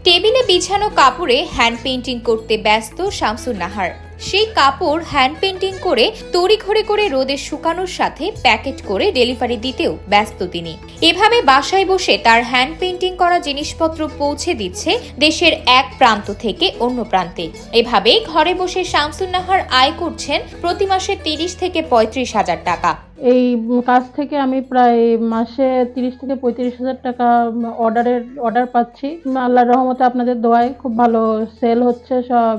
টেবিলে বিছানো কাপড়ে হ্যান্ড পেইন্টিং করতে ব্যস্ত শামসুন নাহার। সেই কাপড় হ্যান্ড পেইন্টিং করে তড়িঘড়ি করে রোদে শুকানোর সাথে প্যাকেট করে ডেলিভারি দিতেও ব্যস্ত তিনি। এভাবে বাসায় বসে তার হ্যান্ড পেইন্টিং করা জিনিসপত্র পৌঁছে দিচ্ছে দেশের এক প্রান্ত থেকে অন্য প্রান্তে। এভাবে ঘরে বসে শামসুন নাহার আয় করছেন প্রতি মাসে 30 থেকে 35,000 টাকা। এই কাজ থেকে আমি প্রায় মাসে 30 থেকে 35,000 টাকা অর্ডার পাচ্ছি। আল্লাহর রহমতে আপনাদের দোয়ায় খুব ভালো সেল হচ্ছে,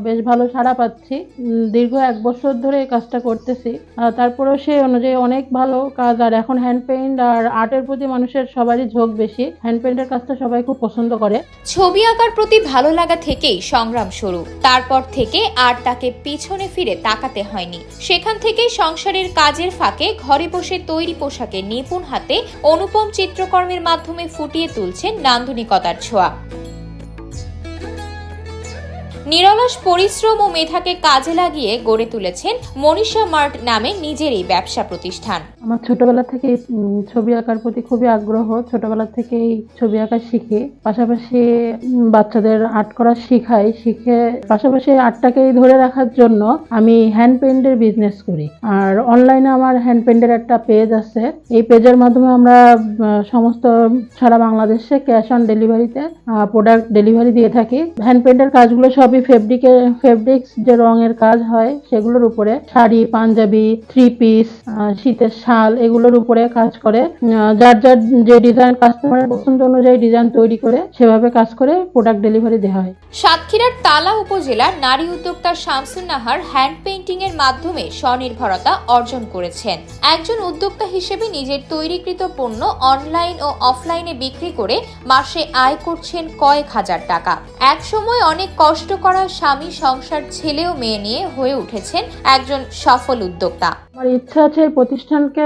বেশ ভালো সাড়া পাচ্ছি। দীর্ঘ 1 বছর ধরে এই কাজটা করতেছি। তারপরেও সেই অনুযায়ী অনেক ভালো কাজ। আর এখন হ্যান্ড পেইন্ট আর আর্টের প্রতি মানুষের সবারই ঝোঁক বেশি। হ্যান্ড পেইন্টের কাজটা সবাই খুব পছন্দ করে। ছবি আঁকার প্রতি ভালো লাগা থেকেই সংগ্রাম শুরু। তারপর থেকে আর তাকে পিছনে ফিরে তাকাতে হয়নি। সেখান থেকেই সংসারের কাজের ফাঁকে ঘরে বসে তৈরি পোশাকে নিপুণ হাতে অনুপম চিত্রকর্মের মাধ্যমে ফুটিয়ে তুলছেন নান্দনিকতার ছোঁয়া। নিরলস পরিশ্রম ও মেধাকে কাজে লাগিয়ে গড়ে তুলেছেন মনীষা মার্ট নামে নিজের এই ব্যবসা প্রতিষ্ঠান। আমার ছোটবেলা থেকে ছবি আঁকার প্রতি খুবই আগ্রহ। ছোটবেলা থেকেই ছবি আঁকা শিখি, পাশাপাশি বাচ্চাদের আর্ট করা শিখে পাশাপাশি আর্টটাকেই ধরে রাখার জন্য আমি হ্যান্ড পেইন্টের বিজনেস করি। আর অনলাইনে আমার হ্যান্ড পেইন্টের একটা পেজ আছে। এই পেজের মাধ্যমে আমরা সমস্ত সারা বাংলাদেশে ক্যাশ অন ডেলিভারিতে প্রোডাক্ট ডেলিভারি দিয়ে থাকি। হ্যান্ড পেইন্টের কাজগুলো সবই ফেব্রিক্স যে রঙের কাজ হয় সেগুলোর উপরে, শাড়ি, পাঞ্জাবি, 3 পিস, শীতের শাল, এগুলোর উপরে কাজ করে। যার যে ডিজাইন কাস্টমারের পছন্দ অনুযায়ী ডিজাইন তৈরি করে সেভাবে কাজ করে প্রোডাক্ট ডেলিভারি দেওয়া হয়। সাতক্ষীরার তালা উপজেলার নারী উদ্যোক্তা শামসুন নাহার হ্যান্ড পেইন্টিং এর মাধ্যমে স্বনির্ভরতা অর্জন করেছেন। একজন উদ্যোক্তা হিসেবে নিজের তৈরিকৃত পণ্য অনলাইন ও অফলাইনে বিক্রি করে মাসে আয় করছেন কয়েক হাজার টাকা। এক সময় অনেক কষ্ট করা স্বামী, সংসার, ছেলে ও মেয়ে নিয়ে হয়ে উঠেছেন একজন সফল উদ্যোক্তা। আমার ইচ্ছা আছে এই প্রতিষ্ঠানকে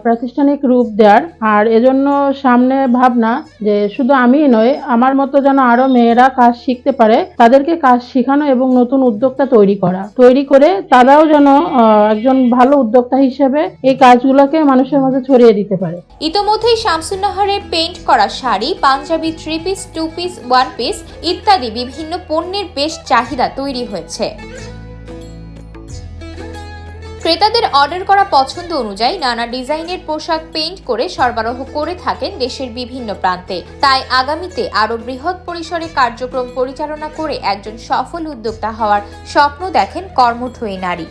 প্রাতিষ্ঠানিক রূপ দেওয়ার। আর এজন্য সামনে ভাবনা যে শুধু আমিই নয়, আমার মতো যেন আরো মেয়েরা কাজ শিখতে পারে, তাদেরকে কাজ শেখানো এবং নতুন উদ্যোক্তা তৈরি করে তারাও যেন একজন ভালো উদ্যোক্তা হিসেবে এই কাজগুলোকে মানুষের মাঝে ছড়িয়ে দিতে পারে। ইতোমধ্যেই শামসুন নাহারের পেইন্ট করা sari, panjabi, 3 piece, 2 piece, 1 piece ইত্যাদি বিভিন্ন পণ্যের বেশ চাহিদা তৈরি হয়েছে। ক্রেতাদের অর্ডার করা পছন্দ অনুযায়ী নানা ডিজাইনের পোশাক পেইন্ট করে সরবরাহ করে থাকেন দেশের বিভিন্ন প্রান্তে। তাই আগামীতে আরো বৃহৎ পরিসরে কার্যক্রম পরিচালনা করে একজন সফল উদ্যোক্তা হওয়ার স্বপ্ন দেখেন কর্মঠ এই নারী।